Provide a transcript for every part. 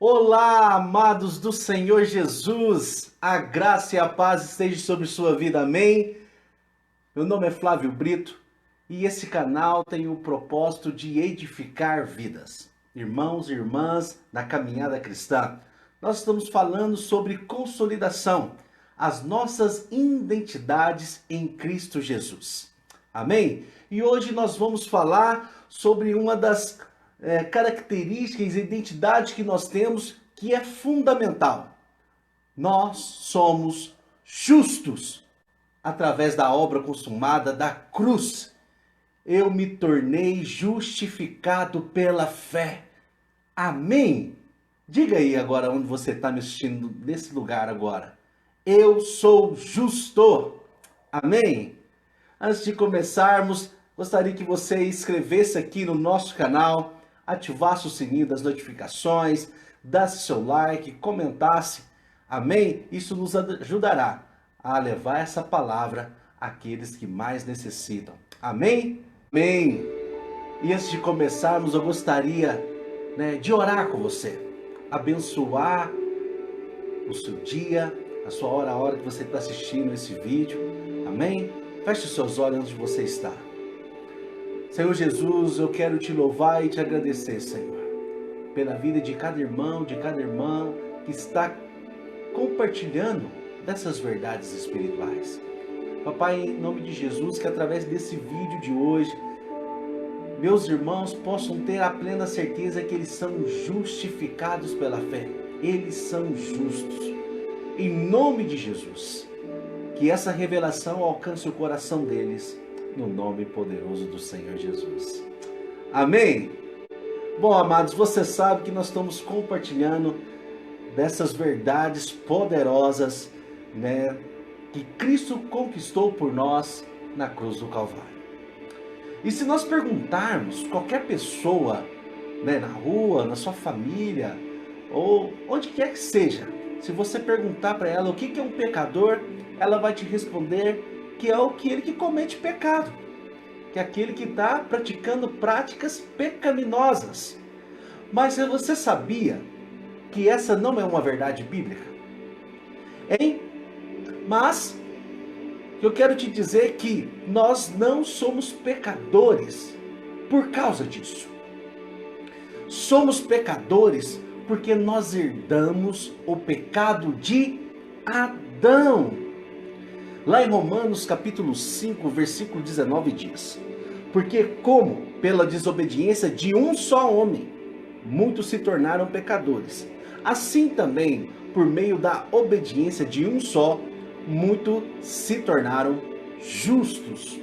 Olá, amados do Senhor Jesus, a graça e a paz estejam sobre sua vida, amém? Meu nome é Flávio Brito e esse canal tem o propósito de edificar vidas. Irmãos e irmãs da caminhada cristã, nós estamos falando sobre consolidação, as nossas identidades em Cristo Jesus, amém? E hoje nós vamos falar sobre uma das características e identidade que nós temos que é fundamental. Nós somos justos através da obra consumada da cruz. Eu me tornei justificado pela fé. Amém? Diga aí agora onde você está me assistindo nesse lugar agora. Eu sou justo. Amém? Antes de começarmos, gostaria que você inscrevesse aqui no nosso canal, ativasse o sininho das notificações, desse seu like, comentasse, amém? Isso nos ajudará a levar essa palavra àqueles que mais necessitam, amém? Amém! E antes de começarmos, eu gostaria de orar com você, abençoar o seu dia, a sua hora, a hora que você está assistindo esse vídeo, amém? Feche os seus olhos onde você está. Senhor Jesus, eu quero te louvar e te agradecer, Senhor, pela vida de cada irmão, de cada irmã que está compartilhando dessas verdades espirituais. Papai, em nome de Jesus, que através desse vídeo de hoje, meus irmãos possam ter a plena certeza que eles são justificados pela fé. Eles são justos. Em nome de Jesus, que essa revelação alcance o coração deles, no nome poderoso do Senhor Jesus. Amém? Bom, amados, você sabe que nós estamos compartilhando dessas verdades poderosas, que Cristo conquistou por nós na cruz do Calvário. E se nós perguntarmos qualquer pessoa, na rua, na sua família, ou onde quer que seja, se você perguntar para ela o que é um pecador, ela vai te responder que é aquele que comete pecado, que é aquele que está praticando práticas pecaminosas. Mas você sabia que essa não é uma verdade bíblica? Hein? Mas eu quero te dizer que nós não somos pecadores por causa disso. Somos pecadores porque nós herdamos o pecado de Adão. Lá em Romanos capítulo 5, versículo 19 diz: porque como pela desobediência de um só homem, muitos se tornaram pecadores, assim também, por meio da obediência de um só, muitos se tornaram justos.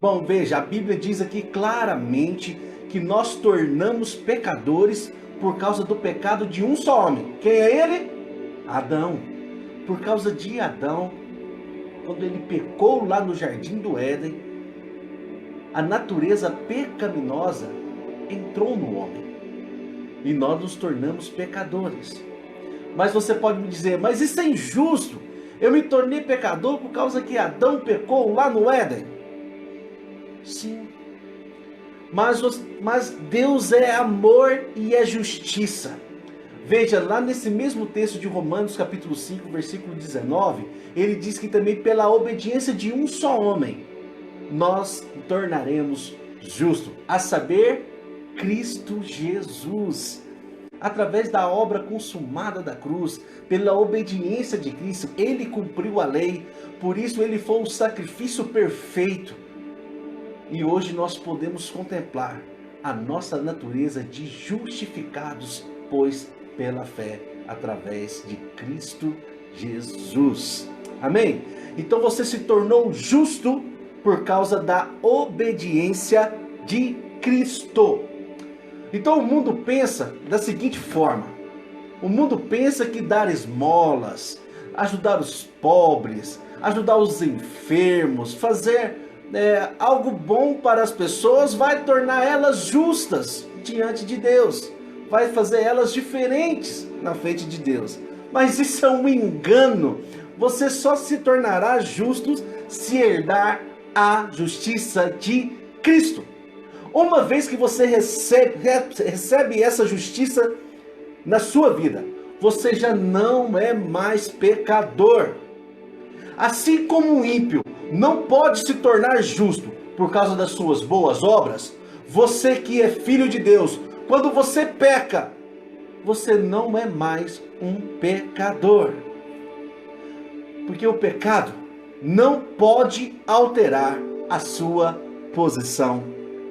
Bom, veja, a Bíblia diz aqui claramente que nós tornamos pecadores por causa do pecado de um só homem. Quem é ele? Adão. Por causa de Adão, quando ele pecou lá no Jardim do Éden, a natureza pecaminosa entrou no homem e nós nos tornamos pecadores. Mas você pode me dizer, mas isso é injusto, eu me tornei pecador por causa que Adão pecou lá no Éden. Sim, mas Deus é amor e é justiça. Veja, lá nesse mesmo texto de Romanos capítulo 5, versículo 19, ele diz que também pela obediência de um só homem, nós tornaremos justos, a saber, Cristo Jesus. Através da obra consumada da cruz, pela obediência de Cristo, ele cumpriu a lei, por isso ele foi o sacrifício perfeito. E hoje nós podemos contemplar a nossa natureza de justificados, pois pela fé, através de Cristo Jesus. Amém? Então você se tornou justo por causa da obediência de Cristo. Então o mundo pensa da seguinte forma: o mundo pensa que dar esmolas, ajudar os pobres, ajudar os enfermos, fazer algo bom para as pessoas vai tornar elas justas diante de Deus, vai fazer elas diferentes na frente de Deus. Mas isso é um engano. Você só se tornará justo se herdar a justiça de Cristo. Uma vez que você recebe essa justiça na sua vida, você já não é mais pecador. Assim como o ímpio não pode se tornar justo por causa das suas boas obras, você que é filho de Deus, quando você peca, você não é mais um pecador. Porque o pecado não pode alterar a sua posição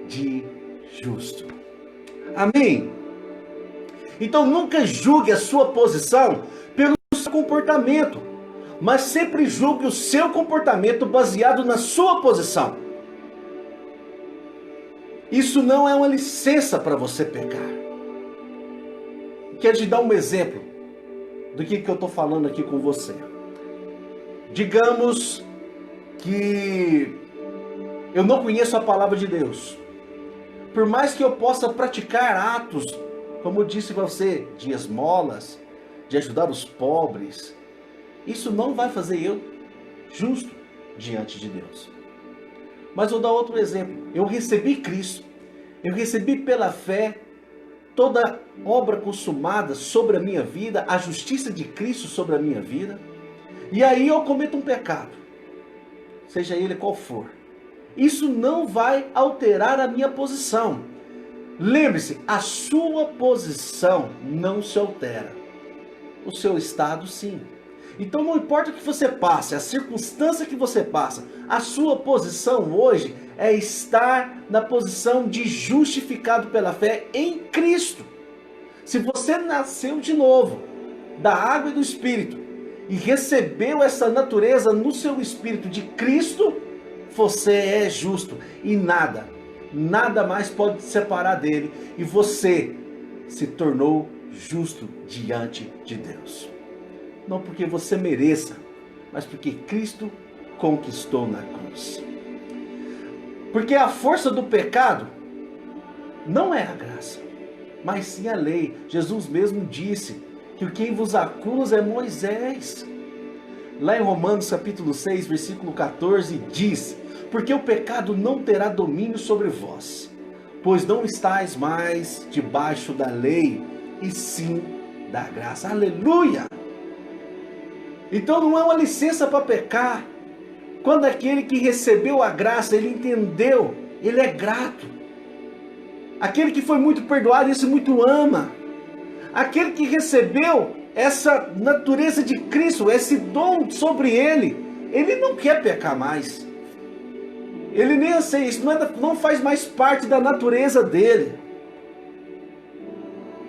de justo. Amém? Então nunca julgue a sua posição pelo seu comportamento, mas sempre julgue o seu comportamento baseado na sua posição. Isso não é uma licença para você pecar. Quero te dar um exemplo do que eu estou falando aqui com você. Digamos que eu não conheço a palavra de Deus. Por mais que eu possa praticar atos, como eu disse para você, de esmolas, de ajudar os pobres, isso não vai fazer eu justo diante de Deus. Mas vou dar outro exemplo. Eu recebi Cristo. Eu recebi pela fé toda obra consumada sobre a minha vida, a justiça de Cristo sobre a minha vida. E aí eu cometo um pecado, seja ele qual for. Isso não vai alterar a minha posição. Lembre-se, a sua posição não se altera. O seu estado sim. Então não importa o que você passe, a circunstância que você passa, a sua posição hoje é estar na posição de justificado pela fé em Cristo. Se você nasceu de novo, da água e do Espírito, e recebeu essa natureza no seu Espírito de Cristo, você é justo e nada mais pode te separar dele, e você se tornou justo diante de Deus. Não porque você mereça, mas porque Cristo conquistou na cruz. Porque a força do pecado não é a graça, mas sim a lei. Jesus mesmo disse que quem vos acusa é Moisés. Lá em Romanos capítulo 6, versículo 14, diz: porque o pecado não terá domínio sobre vós, pois não estáis mais debaixo da lei, e sim da graça. Aleluia! Então não é uma licença para pecar. Quando aquele que recebeu a graça, ele entendeu, ele é grato. Aquele que foi muito perdoado, esse muito ama. Aquele que recebeu essa natureza de Cristo, esse dom sobre ele não quer pecar mais. Ele nem aceita, isso não faz mais parte da natureza dele.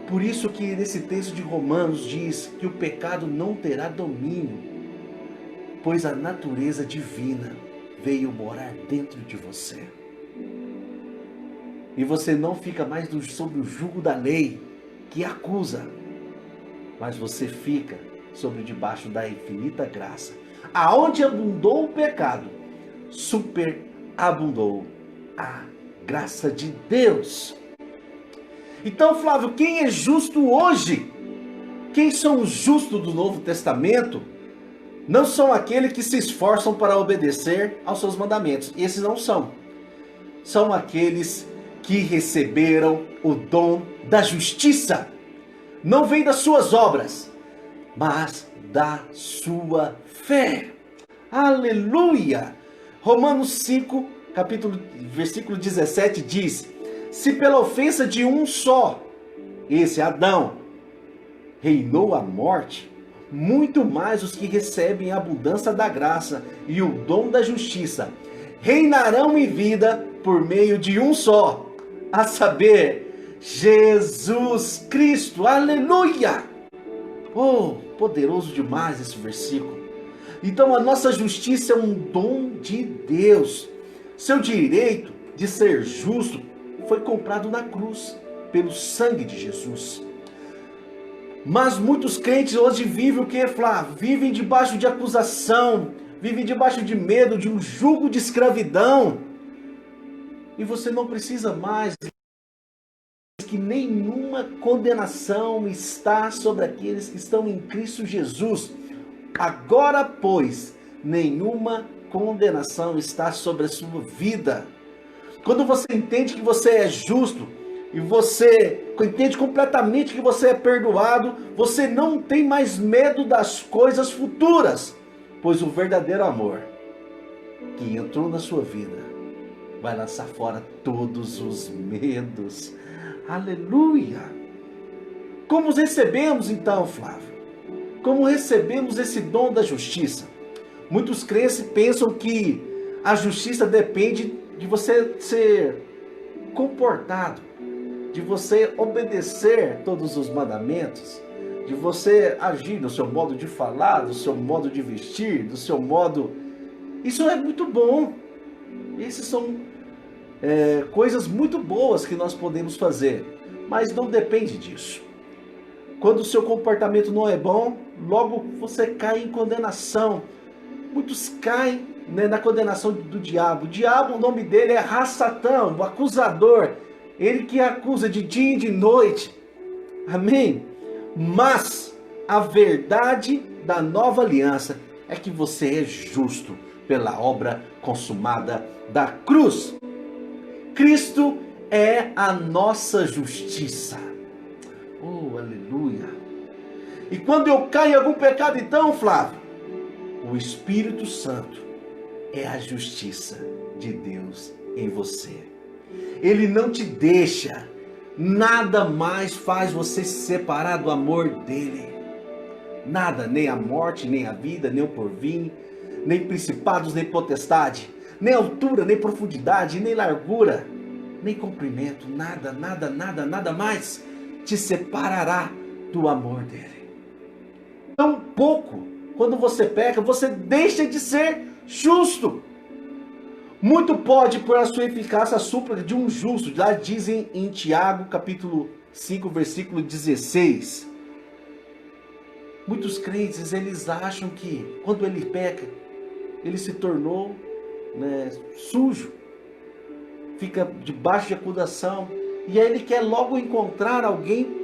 Por isso que nesse texto de Romanos diz que o pecado não terá domínio, pois a natureza divina veio morar dentro de você. E você não fica mais sob o jugo da lei que acusa, mas você fica sobre debaixo da infinita graça. Aonde abundou o pecado, superabundou a graça de Deus. Então, Flávio, quem é justo hoje? Quem são os justos do Novo Testamento? Não são aqueles que se esforçam para obedecer aos seus mandamentos. Esses não são. São aqueles que receberam o dom da justiça. Não vem das suas obras, mas da sua fé. Aleluia! Romanos 5, versículo 17 diz: se pela ofensa de um só, esse Adão, reinou a morte, muito mais os que recebem a abundância da graça e o dom da justiça reinarão em vida por meio de um só, a saber, Jesus Cristo. Aleluia! Oh, poderoso demais esse versículo. Então a nossa justiça é um dom de Deus. Seu direito de ser justo foi comprado na cruz, pelo sangue de Jesus. Mas muitos crentes hoje vivem o que, Flávio? Vivem debaixo de acusação, vivem debaixo de medo, de um jugo de escravidão. E você não precisa mais, que nenhuma condenação está sobre aqueles que estão em Cristo Jesus. Agora, pois, nenhuma condenação está sobre a sua vida. Quando você entende que você é justo e você entende completamente que você é perdoado, você não tem mais medo das coisas futuras, pois o verdadeiro amor que entrou na sua vida vai lançar fora todos os medos. Aleluia! Como recebemos então, Flávio? Como recebemos esse dom da justiça? Muitos crentes pensam que a justiça depende de você ser comportado, de você obedecer todos os mandamentos, de você agir do seu modo de falar, do seu modo de vestir, do seu modo... Isso é muito bom. Essas são coisas muito boas que nós podemos fazer, mas não depende disso. Quando o seu comportamento não é bom, logo você cai em condenação. Muitos caem, na condenação do diabo. O diabo, o nome dele é Satã, o acusador. Ele que acusa de dia e de noite. Amém? Mas a verdade da nova aliança é que você é justo pela obra consumada da cruz. Cristo é a nossa justiça. Oh, aleluia! E quando eu caio em algum pecado então, Flávio, o Espírito Santo é a justiça de Deus em você. Ele não te deixa, nada mais faz você se separar do amor dele. Nada, nem a morte, nem a vida, nem o porvir, nem principados, nem potestade, nem altura, nem profundidade, nem largura, nem comprimento, nada, nada, nada, nada mais te separará do amor dele. Tão pouco, quando você peca, você deixa de ser justo. Muito pode por a sua eficácia a súplica de um justo. Lá dizem em Tiago, capítulo 5, versículo 16. Muitos crentes, eles acham que quando ele peca, ele se tornou sujo. Fica debaixo de acusação. E aí ele quer logo encontrar alguém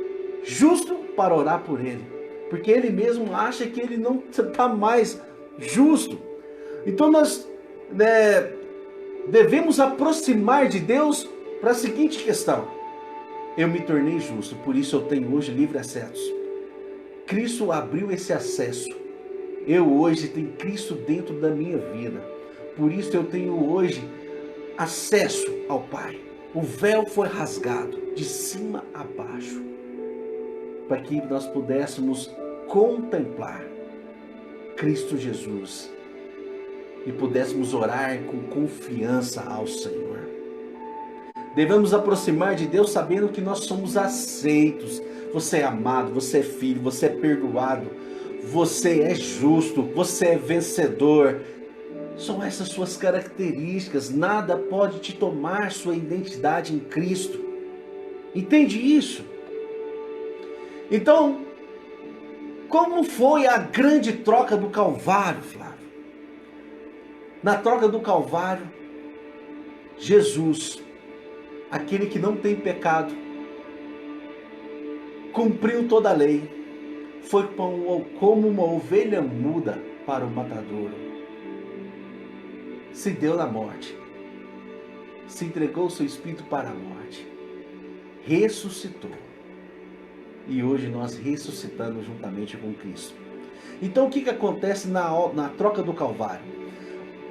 justo para orar por ele. Porque ele mesmo acha que ele não está mais justo. Então nós devemos aproximar de Deus para a seguinte questão: eu me tornei justo, por isso eu tenho hoje livre acesso. Cristo abriu esse acesso. Eu hoje tenho Cristo dentro da minha vida. Por isso eu tenho hoje acesso ao Pai. O véu foi rasgado de cima a baixo, para que nós pudéssemos contemplar Cristo Jesus e pudéssemos orar com confiança ao Senhor. Devemos aproximar de Deus sabendo que nós somos aceitos. Você é amado, você é filho, você é perdoado, você é justo, você é vencedor. São essas suas características. Nada pode te tomar sua identidade em Cristo. Entende isso? Então, como foi a grande troca do Calvário, Flávio? Na troca do Calvário, Jesus, aquele que não tem pecado, cumpriu toda a lei, foi como uma ovelha muda para o matadouro. Se deu na morte, se entregou o seu espírito para a morte, ressuscitou. E hoje nós ressuscitamos juntamente com Cristo. Então o que acontece na troca do Calvário?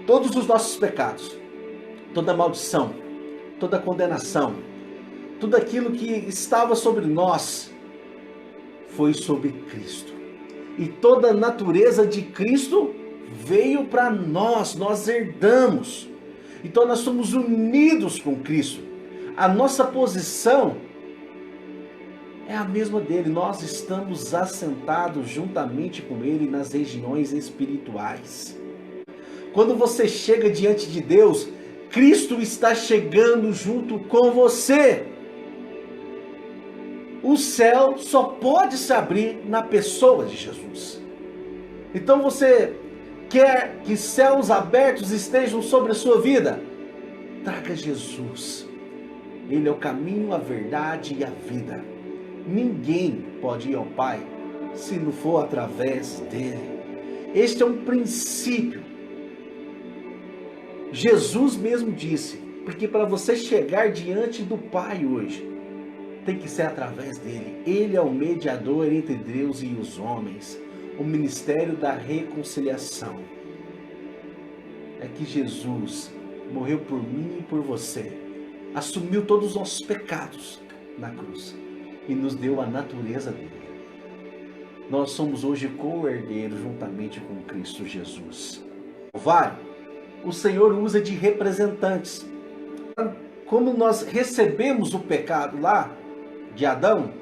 Todos os nossos pecados, toda maldição, toda condenação, tudo aquilo que estava sobre nós, foi sobre Cristo. E toda a natureza de Cristo veio para nós, nós herdamos. Então nós somos unidos com Cristo. A nossa posição é a mesma dele. Nós estamos assentados juntamente com ele nas regiões espirituais. Quando você chega diante de Deus, Cristo está chegando junto com você. O céu só pode se abrir na pessoa de Jesus. Então você quer que céus abertos estejam sobre a sua vida? Traga Jesus. Ele é o caminho, a verdade e a vida. Ninguém pode ir ao Pai se não for através dele. Este é um princípio. Jesus mesmo disse Porque para você chegar diante do Pai hoje, tem que ser através dele. Ele é o mediador entre Deus e os homens. O ministério da reconciliação. É que Jesus morreu por mim e por você. Assumiu todos os nossos pecados na cruz. E nos deu a natureza dele. Nós somos hoje co-herdeiros juntamente com Cristo Jesus. O Senhor usa de representantes. Como nós recebemos o pecado lá de Adão,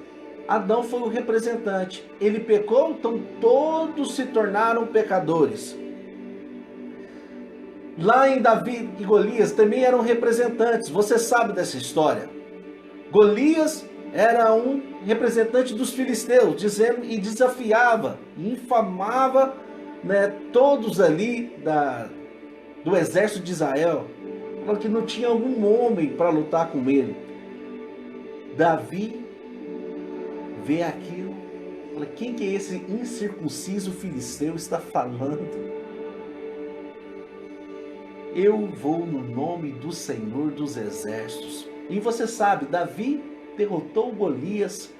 Adão foi o representante. Ele pecou, então todos se tornaram pecadores. Lá em Davi e Golias também eram representantes. Você sabe dessa história. Golias era um representante dos filisteus, dizendo e desafiava, e infamava, todos ali do exército de Israel, falando que não tinha algum homem para lutar com ele. Davi vê aquilo, fala: quem que é esse incircunciso filisteu está falando? Eu vou no nome do Senhor dos Exércitos. E você sabe, Davi derrotou Golias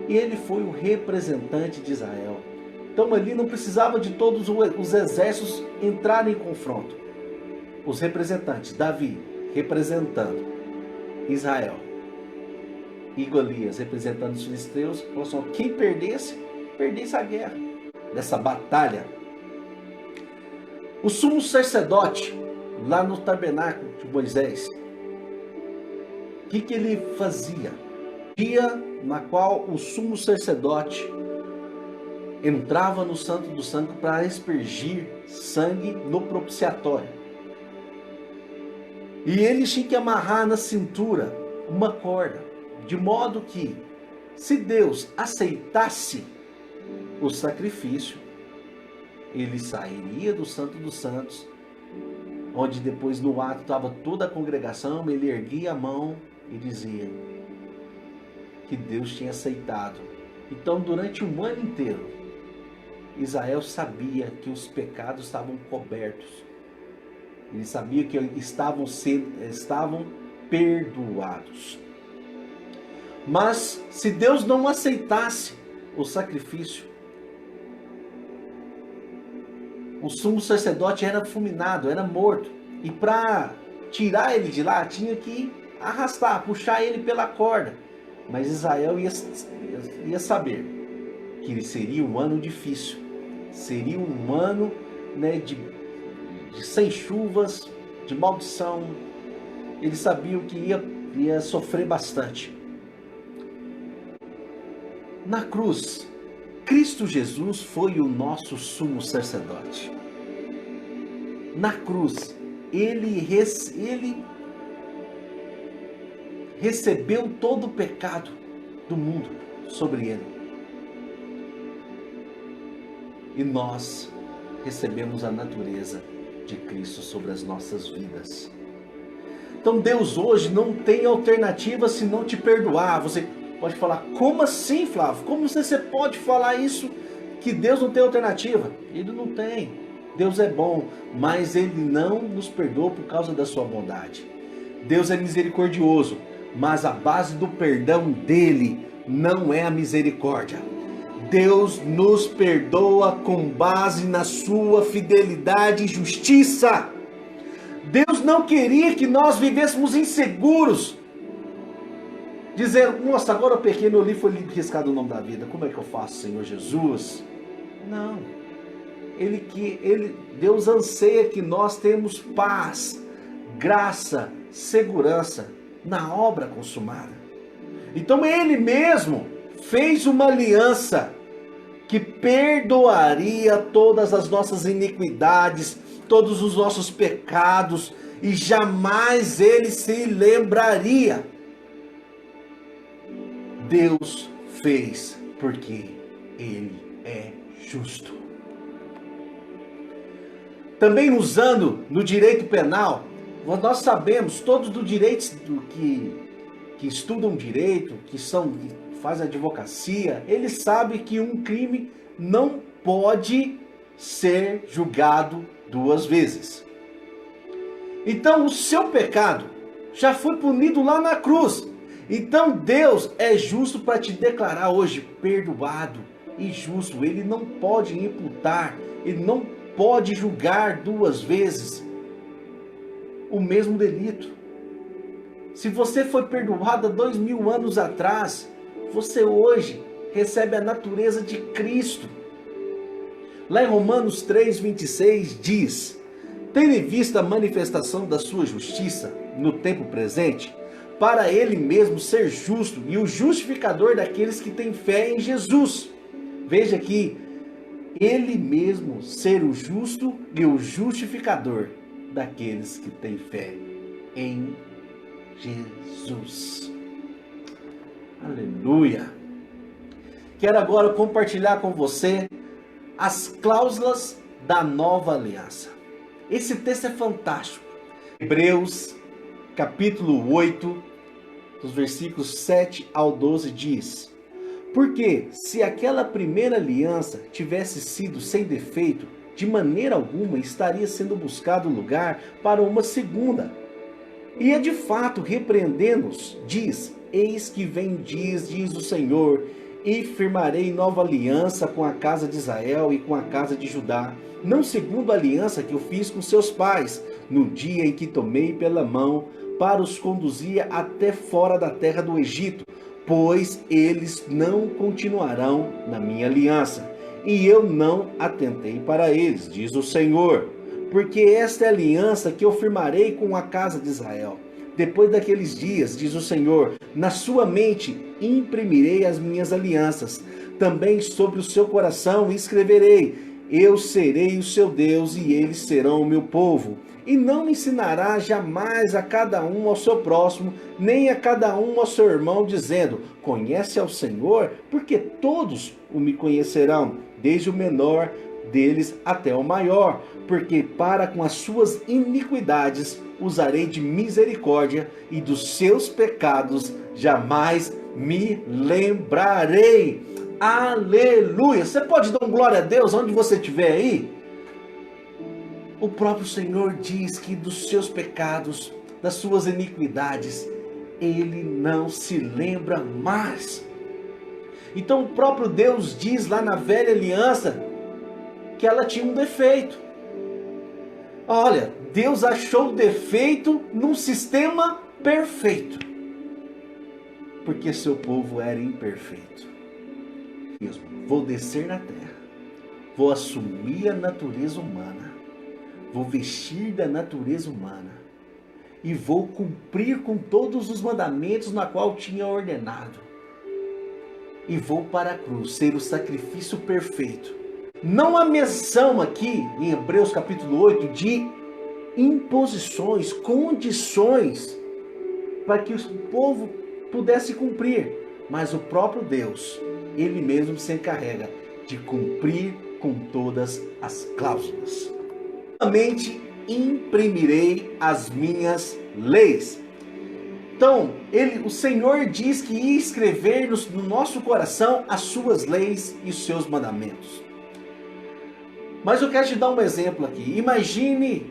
e ele foi o representante de Israel. Então ali não precisava de todos os exércitos entrarem em confronto. Os representantes, Davi representando Israel e Golias representando os filisteus, falou assim: quem perdesse a guerra, dessa batalha. O sumo sacerdote, lá no tabernáculo de Moisés, o que ele fazia? Dia na qual o sumo sacerdote entrava no Santo do Santo para aspergir sangue no propiciatório. E ele tinha que amarrar na cintura uma corda, de modo que, se Deus aceitasse o sacrifício, ele sairia do Santo dos Santos, onde depois no ato estava toda a congregação, ele erguia a mão e dizia que Deus tinha aceitado. Então, durante um ano inteiro, Israel sabia que os pecados estavam cobertos. Ele sabia que estavam perdoados. Mas se Deus não aceitasse o sacrifício, o sumo sacerdote era fulminado, era morto. E para tirar ele de lá, tinha que arrastar, puxar ele pela corda. Mas Israel ia saber que seria um ano difícil. Seria um ano de sem chuvas, de maldição. Eles sabiam que ia sofrer bastante. Na cruz, Cristo Jesus foi o nosso sumo sacerdote. Na cruz, ele recebeu todo o pecado do mundo sobre ele. E nós recebemos a natureza de Cristo sobre as nossas vidas. Então Deus hoje não tem alternativa se não te perdoar. Você pode falar: como assim, Flávio? Como você pode falar isso, que Deus não tem alternativa? Ele não tem. Deus é bom, mas Ele não nos perdoa por causa da sua bondade. Deus é misericordioso, mas a base do perdão dele não é a misericórdia. Deus nos perdoa com base na sua fidelidade e justiça. Deus não queria que nós vivêssemos inseguros. Dizer: nossa, agora o pequeno ali foi riscado o nome da vida. Como é que eu faço, Senhor Jesus? Não. Deus anseia que nós temos paz, graça, segurança na obra consumada. Então Ele mesmo fez uma aliança que perdoaria todas as nossas iniquidades, todos os nossos pecados, e jamais Ele se lembraria. Deus fez porque Ele é justo. Também usando no direito penal, nós sabemos, todos do direito que estudam direito, que fazem advocacia, eles sabem que um crime não pode ser julgado duas vezes. Então o seu pecado já foi punido lá na cruz. Então Deus é justo para te declarar hoje perdoado e justo. Ele não pode imputar, ele não pode julgar duas vezes o mesmo delito. Se você foi perdoado há 2000 anos atrás, você hoje recebe a natureza de Cristo. Lá em Romanos 3:26 diz: tendo em vista a manifestação da sua justiça no tempo presente, para ele mesmo ser justo e o justificador daqueles que têm fé em Jesus. Veja aqui, ele mesmo ser o justo e o justificador daqueles que têm fé em Jesus. Aleluia! Quero agora compartilhar com você as cláusulas da nova aliança. Esse texto é fantástico. Hebreus, capítulo 8, dos versículos 7 ao 12 diz: porque se aquela primeira aliança tivesse sido sem defeito, de maneira alguma estaria sendo buscado lugar para uma segunda. E é de fato, repreendendo-nos, diz: eis que vem diz o Senhor, e firmarei nova aliança com a casa de Israel e com a casa de Judá, não segundo a aliança que eu fiz com seus pais, no dia em que tomei pela mão para os conduzir até fora da terra do Egito, pois eles não continuarão na minha aliança, e eu não atentei para eles, diz o Senhor. Porque esta é a aliança que eu firmarei com a casa de Israel. Depois daqueles dias, diz o Senhor, na sua mente imprimirei as minhas alianças, também sobre o seu coração escreverei: eu serei o seu Deus e eles serão o meu povo. E não me ensinará jamais a cada um ao seu próximo, nem a cada um ao seu irmão, dizendo: conhece ao Senhor, porque todos o me conhecerão, desde o menor deles até o maior, porque para com as suas iniquidades usarei de misericórdia, e dos seus pecados jamais me lembrarei. Aleluia! Você pode dar um glória a Deus onde você estiver aí? O próprio Senhor diz que dos seus pecados, das suas iniquidades, Ele não se lembra mais. Então o próprio Deus diz lá na velha aliança que ela tinha um defeito. Olha, Deus achou defeito num sistema perfeito, porque seu povo era imperfeito. Vou descer na terra, vou assumir a natureza humana, vou vestir da natureza humana e vou cumprir com todos os mandamentos na qual tinha ordenado. E vou para a cruz ser o sacrifício perfeito. Não há menção aqui em Hebreus capítulo 8 de imposições, condições para que o povo pudesse cumprir. Mas o próprio Deus, Ele mesmo se encarrega de cumprir com todas as cláusulas. Somente imprimirei as minhas leis. Então, o Senhor diz que ia escrever no nosso coração as suas leis e os seus mandamentos. Mas eu quero te dar um exemplo aqui. Imagine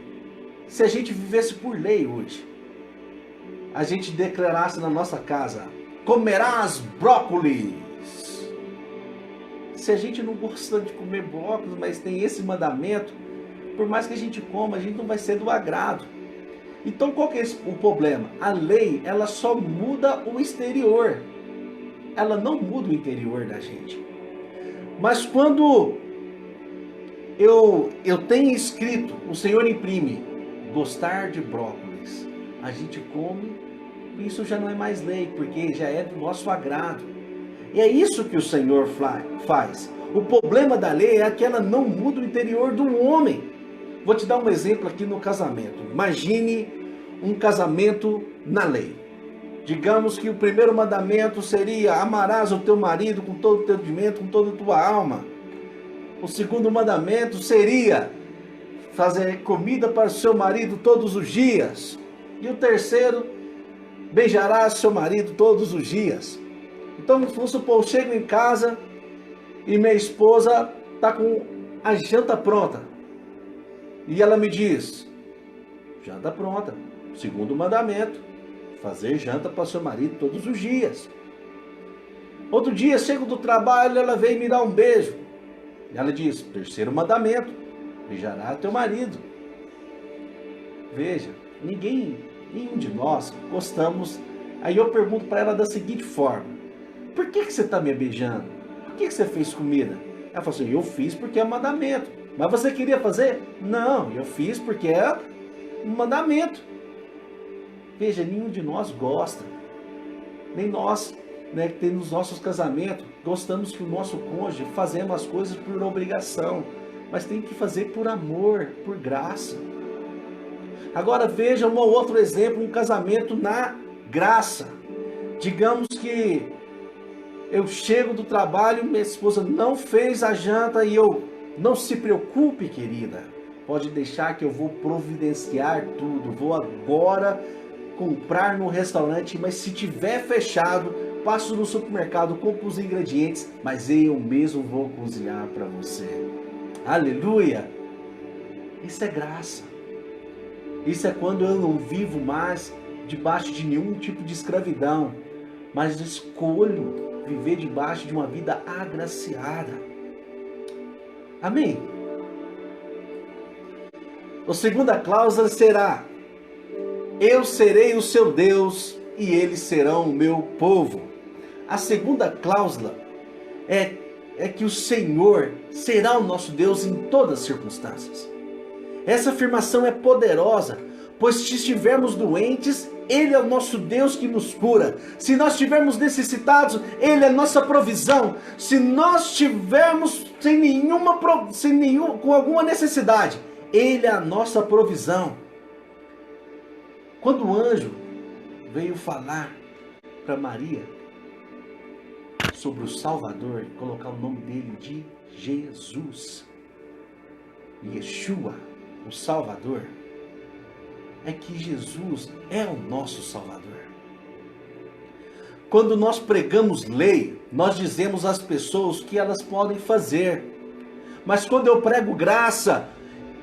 se a gente vivesse por lei hoje. A gente declarasse na nossa casa: comerás brócolis. Se a gente não gosta de comer brócolis, mas tem esse mandamento, por mais que a gente coma, a gente não vai ser do agrado. Então qual que é o problema? A lei, ela só muda o exterior. Ela não muda o interior da gente. Mas quando eu tenho escrito, o Senhor imprime, gostar de brócolis, a gente come, isso já não é mais lei, porque já é do nosso agrado. E é isso que o Senhor faz. O problema da lei é que ela não muda o interior do homem. Vou te dar um exemplo aqui no casamento. Imagine um casamento na lei. Digamos que o primeiro mandamento seria: amarás o teu marido com todo o teu entendimento, com toda a tua alma. O segundo mandamento seria fazer comida para o seu marido todos os dias. E o terceiro: beijarás seu marido todos os dias. Então, vamos supor, eu chego em casa e minha esposa está com a janta pronta. E ela me diz: janta pronta. Segundo mandamento, fazer janta para seu marido todos os dias. Outro dia, chego do trabalho, ela vem me dar um beijo. Ela diz, terceiro mandamento, beijará teu marido. Veja, nenhum de nós gostamos. Aí eu pergunto para ela da seguinte forma, por que você está me beijando? Por que você fez comida? Ela fala assim, eu fiz porque é mandamento. Mas você queria fazer? Não, eu fiz porque é um mandamento. Veja, nenhum de nós gosta. Nem nós, que tem nos nossos casamentos, gostamos que o nosso cônjuge fazemos as coisas por obrigação. Mas tem que fazer por amor, por graça. Agora veja um outro exemplo, um casamento na graça. Digamos que eu chego do trabalho, minha esposa não fez a janta e eu, não se preocupe, querida, pode deixar que eu vou providenciar tudo, vou agora comprar no restaurante, mas se tiver fechado, passo no supermercado, compro os ingredientes, mas eu mesmo vou cozinhar para você. Aleluia! Isso é graça. Isso é quando eu não vivo mais debaixo de nenhum tipo de escravidão, mas escolho viver debaixo de uma vida agraciada. Amém? A segunda cláusula será, eu serei o seu Deus e eles serão o meu povo. A segunda cláusula é que o Senhor será o nosso Deus em todas as circunstâncias. Essa afirmação é poderosa, pois se estivermos doentes, Ele é o nosso Deus que nos cura. Se nós estivermos necessitados, Ele é a nossa provisão. Se nós estivermos com alguma necessidade, Ele é a nossa provisão. Quando o anjo veio falar para Maria sobre o Salvador, e colocar o nome dele de Jesus, Yeshua, o Salvador, é que Jesus é o nosso Salvador. Quando nós pregamos lei, nós dizemos às pessoas o que elas podem fazer. Mas quando eu prego graça,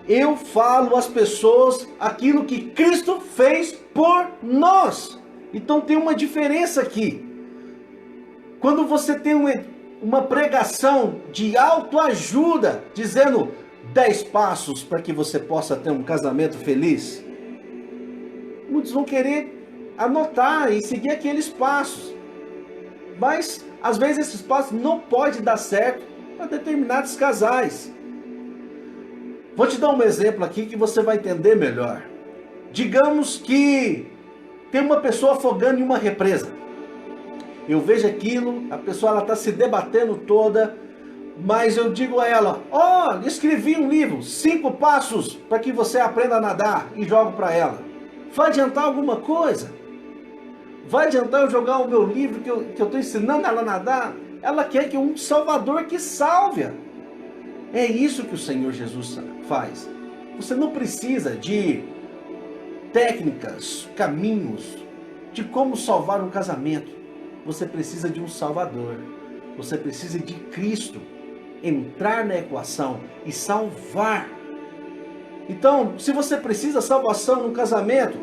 eu falo às pessoas aquilo que Cristo fez por nós. Então tem uma diferença aqui. Quando você tem uma pregação de autoajuda, dizendo 10 passos para que você possa ter um casamento feliz, muitos vão querer anotar e seguir aqueles passos. Mas, às vezes, esses passos não podem dar certo para determinados casais. Vou te dar um exemplo aqui que você vai entender melhor. Digamos que tem uma pessoa afogando em uma represa. Eu vejo aquilo, a pessoa está se debatendo toda, mas eu digo a ela, escrevi um livro, 5 passos para que você aprenda a nadar, e jogo para ela. Vai adiantar alguma coisa? Vai adiantar eu jogar o meu livro que eu estou ensinando ela a nadar? Ela quer que um Salvador que salve-a. É isso que o Senhor Jesus faz. Você não precisa de técnicas, caminhos de como salvar um casamento. Você precisa de um Salvador. Você precisa de Cristo entrar na equação e salvar. Então, se você precisa de salvação no casamento,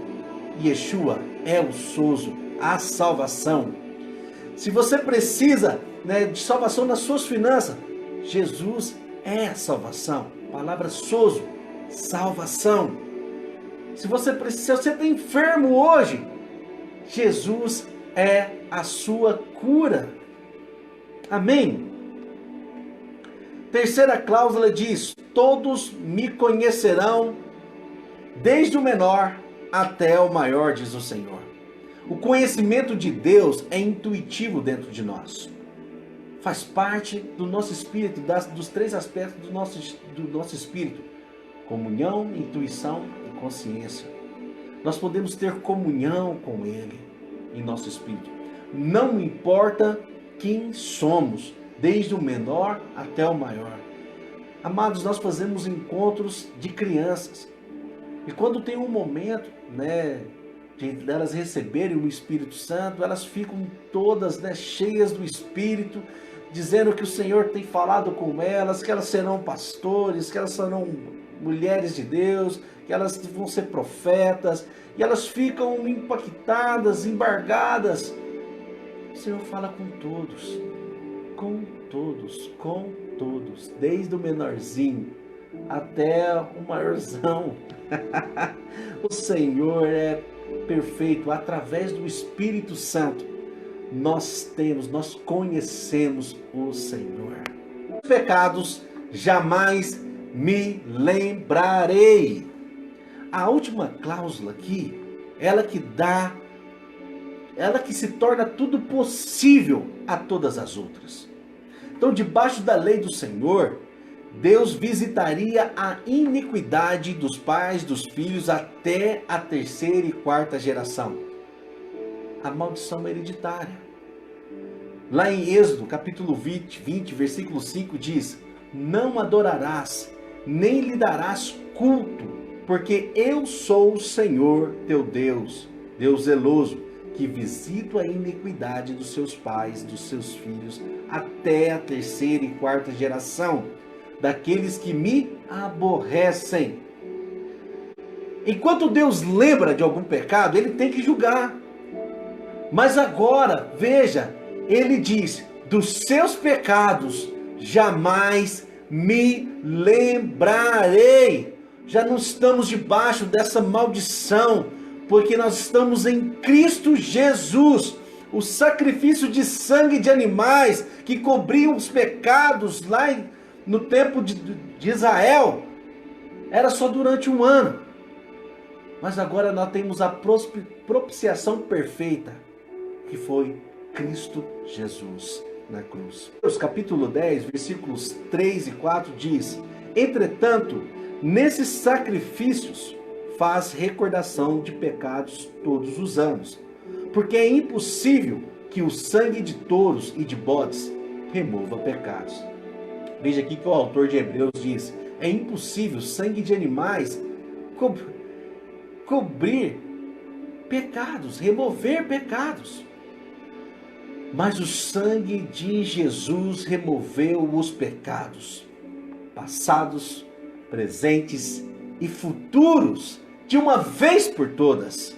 Yeshua é o sozo, a salvação. Se você precisa de salvação nas suas finanças, Jesus é a salvação. Palavra sozo, salvação. Se você está enfermo hoje, Jesus é a sua cura. Amém? Terceira cláusula diz, todos me conhecerão, desde o menor até o maior, diz o Senhor. O conhecimento de Deus é intuitivo dentro de nós. Faz parte do nosso espírito, dos 3 aspectos do nosso espírito. Comunhão, intuição e consciência. Nós podemos ter comunhão com Ele em nosso espírito. Não importa quem somos, desde o menor até o maior. Amados, nós fazemos encontros de crianças. E quando tem um momento, de elas receberem o Espírito Santo, elas ficam todas, cheias do Espírito, dizendo que o Senhor tem falado com elas, que elas serão pastores, que elas serão mulheres de Deus, que elas vão ser profetas, e elas ficam impactadas, embargadas. O Senhor fala com todos, com todos, com todos, desde o menorzinho até o maiorzão. O Senhor é perfeito. Através do Espírito Santo nós conhecemos o Senhor. Os pecados jamais me lembrarei. A última cláusula aqui, ela que se torna tudo possível a todas as outras. Então, debaixo da lei do Senhor, Deus visitaria a iniquidade dos pais, dos filhos, até a terceira e quarta geração. A maldição hereditária. Lá em Êxodo, capítulo 20, versículo 5, diz: não adorarás, nem lhe darás culto, porque eu sou o Senhor teu Deus, Deus zeloso, que visito a iniquidade dos seus pais, dos seus filhos, até a terceira e quarta geração, daqueles que me aborrecem. Enquanto Deus lembra de algum pecado, Ele tem que julgar. Mas agora, veja, Ele diz: dos seus pecados jamais me lembrarei. Já não estamos debaixo dessa maldição, porque nós estamos em Cristo Jesus. O sacrifício de sangue de animais que cobriam os pecados lá no tempo de Israel era só durante um ano. Mas agora nós temos a propiciação perfeita, que foi Cristo Jesus na cruz. Capítulo 10, versículos 3 e 4 diz: entretanto, nesses sacrifícios faz recordação de pecados todos os anos, porque é impossível que o sangue de touros e de bodes remova pecados. Veja aqui que o autor de Hebreus diz: é impossível o sangue de animais cobrir pecados, remover pecados. Mas o sangue de Jesus removeu os pecados, passados, presentes e futuros, de uma vez por todas.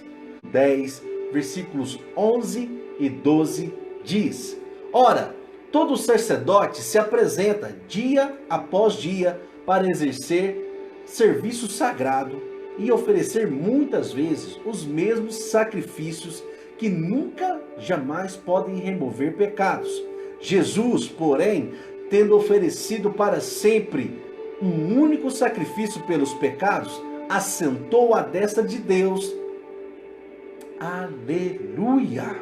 10, versículos 11 e 12 diz: ora, todo sacerdote se apresenta dia após dia para exercer serviço sagrado e oferecer muitas vezes os mesmos sacrifícios que nunca, jamais podem remover pecados. Jesus, porém, tendo oferecido para sempre um único sacrifício pelos pecados, assentou à destra de Deus. Aleluia!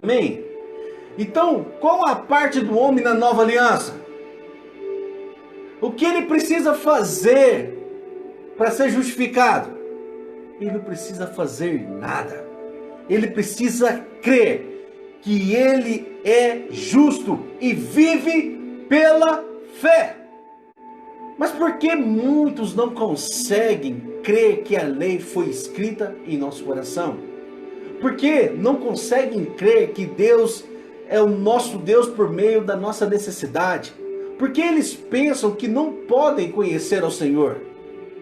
Amém? Então, qual a parte do homem na nova aliança? O que ele precisa fazer para ser justificado? Ele não precisa fazer nada. Ele precisa crer que ele é justo e vive pela fé. Mas por que muitos não conseguem crer que a lei foi escrita em nosso coração? Por que não conseguem crer que Deus é o nosso Deus por meio da nossa necessidade? Por que eles pensam que não podem conhecer ao Senhor?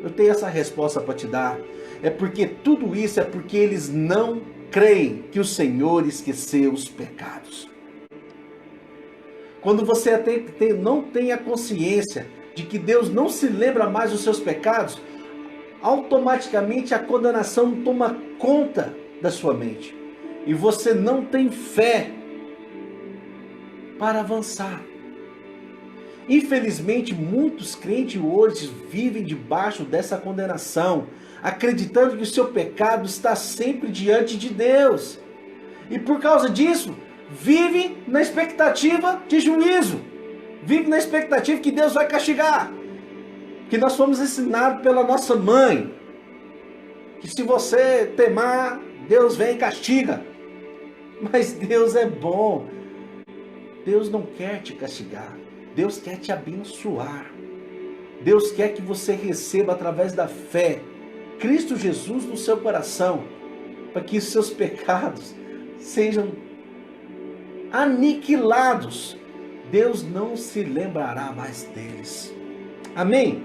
Eu tenho essa resposta para te dar. É porque tudo isso é porque eles não creem que o Senhor esqueceu os pecados. Quando você não tem a consciência de que Deus não se lembra mais dos seus pecados, automaticamente a condenação toma conta da sua mente. E você não tem fé para avançar. Infelizmente, muitos crentes hoje vivem debaixo dessa condenação, acreditando que o seu pecado está sempre diante de Deus. E por causa disso, vivem na expectativa de juízo. Vivem na expectativa que Deus vai castigar. Que nós fomos ensinados pela nossa mãe, que se você temar, Deus vem e castiga. Mas Deus é bom. Deus não quer te castigar. Deus quer te abençoar. Deus quer que você receba através da fé Cristo Jesus no seu coração, para que os seus pecados sejam aniquilados. Deus não se lembrará mais deles. Amém?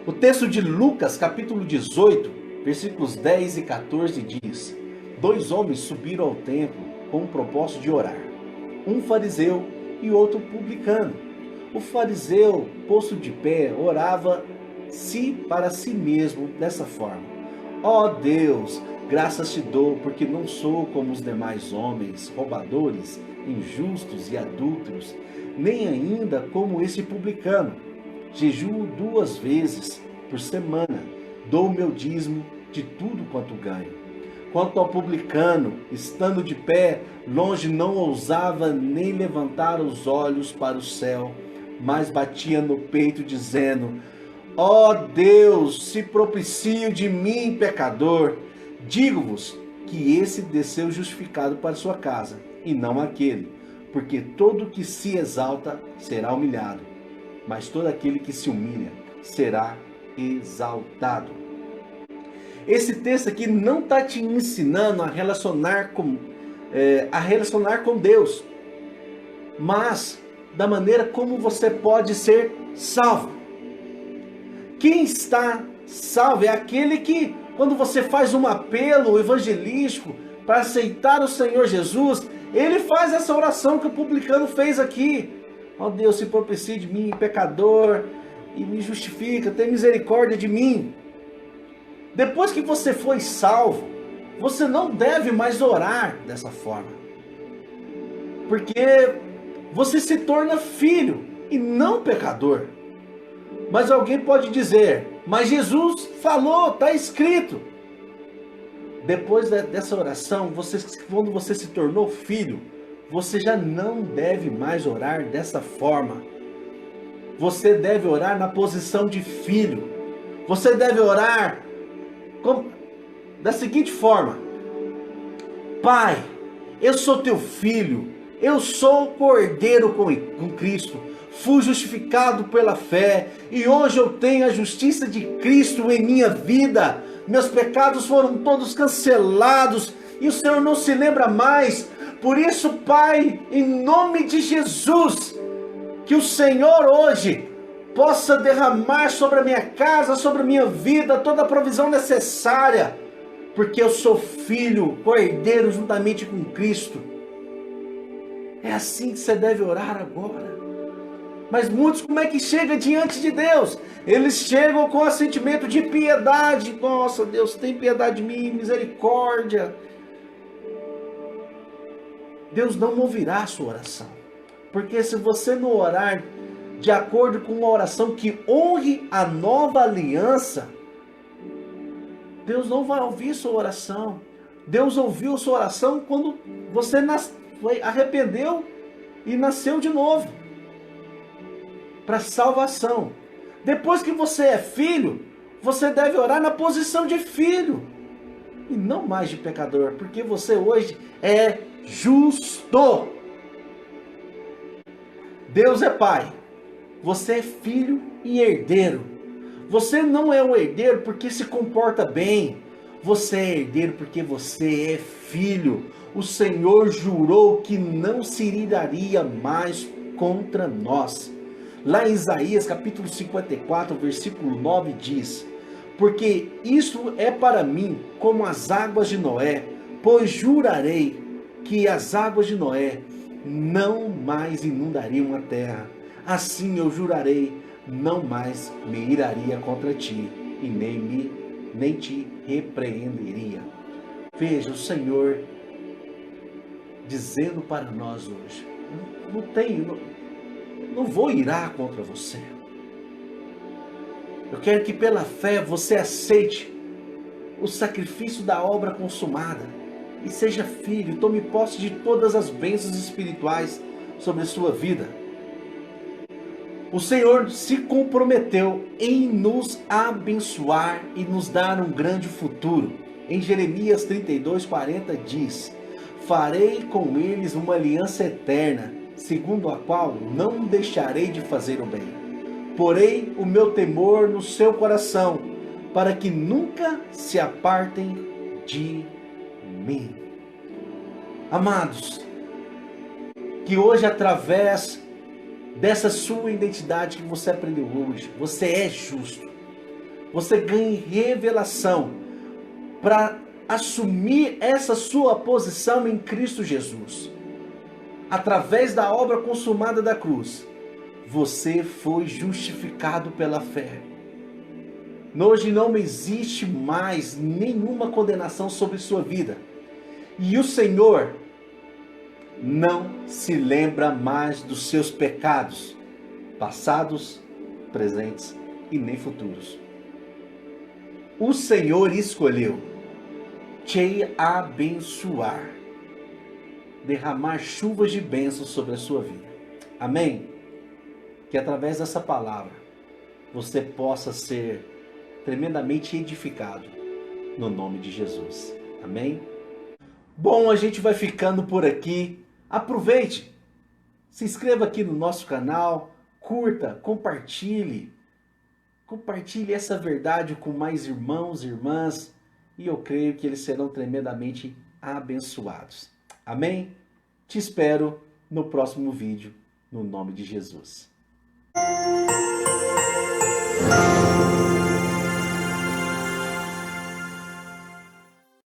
O texto de Lucas, capítulo 18, versículos 10 e 14 diz: 2 homens subiram ao templo com o propósito de orar, um fariseu e outro publicano. O fariseu, posto de pé, orava para si mesmo dessa forma: ó Deus, graças te dou, porque não sou como os demais homens, roubadores, injustos e adúlteros, nem ainda como esse publicano. Jejuo 2 vezes por semana, dou o meu dízimo de tudo quanto ganho. Quanto ao publicano, estando de pé, longe não ousava nem levantar os olhos para o céu, mas batia no peito, dizendo: ó Deus, se propicio de mim, pecador. Digo-vos que esse desceu justificado para sua casa, e não aquele, porque todo que se exalta será humilhado, mas todo aquele que se humilha será exaltado. Esse texto aqui não está te ensinando a relacionar com Deus, mas da maneira como você pode ser salvo. Quem está salvo é aquele que, quando você faz um apelo evangelístico para aceitar o Senhor Jesus, ele faz essa oração que o publicano fez aqui: ó Deus, se propicie de mim, pecador, e me justifica, tem misericórdia de mim. Depois que você foi salvo, você não deve mais orar dessa forma, porque você se torna filho e não pecador. Mas alguém pode dizer: mas Jesus falou, está escrito. Depois dessa oração, quando você se tornou filho, você já não deve mais orar dessa forma. Você deve orar na posição de filho. Você deve orar da seguinte forma: Pai, eu sou teu filho, eu sou cordeiro com Cristo, fui justificado pela fé e hoje eu tenho a justiça de Cristo em minha vida. Meus pecados foram todos cancelados e o Senhor não se lembra mais. Por isso, Pai, em nome de Jesus, que o Senhor hoje possa derramar sobre a minha casa, sobre a minha vida, toda a provisão necessária, porque eu sou filho, cordeiro juntamente com Cristo. É assim que você deve orar agora. Mas muitos, como é que chega diante de Deus? Eles chegam com o sentimento de piedade. Nossa, Deus, tem piedade de mim, misericórdia. Deus não ouvirá a sua oração, porque se você não orar de acordo com uma oração que honre a nova aliança, Deus não vai ouvir sua oração. Deus ouviu sua oração quando você arrependeu e nasceu de novo, para salvação. Depois que você é filho, você deve orar na posição de filho e não mais de pecador, porque você hoje é justo. Deus é Pai, você é filho e herdeiro. Você não é um herdeiro porque se comporta bem, você é herdeiro porque você é filho. O Senhor jurou que não se iraria mais contra nós. Lá em Isaías capítulo 54, versículo 9 diz: porque isso é para mim como as águas de Noé, pois jurarei que as águas de Noé não mais inundariam a terra. Assim eu jurarei, não mais me iraria contra ti, e nem te repreenderia. Veja o Senhor dizendo para nós hoje: não vou irar contra você. Eu quero que pela fé você aceite o sacrifício da obra consumada e seja filho, tome posse de todas as bênçãos espirituais sobre a sua vida. O Senhor se comprometeu em nos abençoar e nos dar um grande futuro. Em Jeremias 32:40 diz: farei com eles uma aliança eterna, segundo a qual não deixarei de fazer o bem. Porei o meu temor no seu coração, para que nunca se apartem de mim. Amados, que hoje, através dessa sua identidade que você aprendeu hoje, você é justo. você ganhe revelação para assumir essa sua posição em Cristo Jesus. Através da obra consumada da cruz, você foi justificado pela fé. Hoje não existe mais nenhuma condenação sobre sua vida. E o Senhor não se lembra mais dos seus pecados, passados, presentes e nem futuros. O Senhor escolheu te abençoar, derramar chuvas de bênçãos sobre a sua vida. Amém? Que através dessa palavra você possa ser tremendamente edificado no nome de Jesus. Amém? Bom, a gente vai ficando por aqui. Aproveite, se inscreva aqui no nosso canal, curta, compartilhe essa verdade com mais irmãos e irmãs e eu creio que eles serão tremendamente abençoados. Amém? Te espero no próximo vídeo, no nome de Jesus.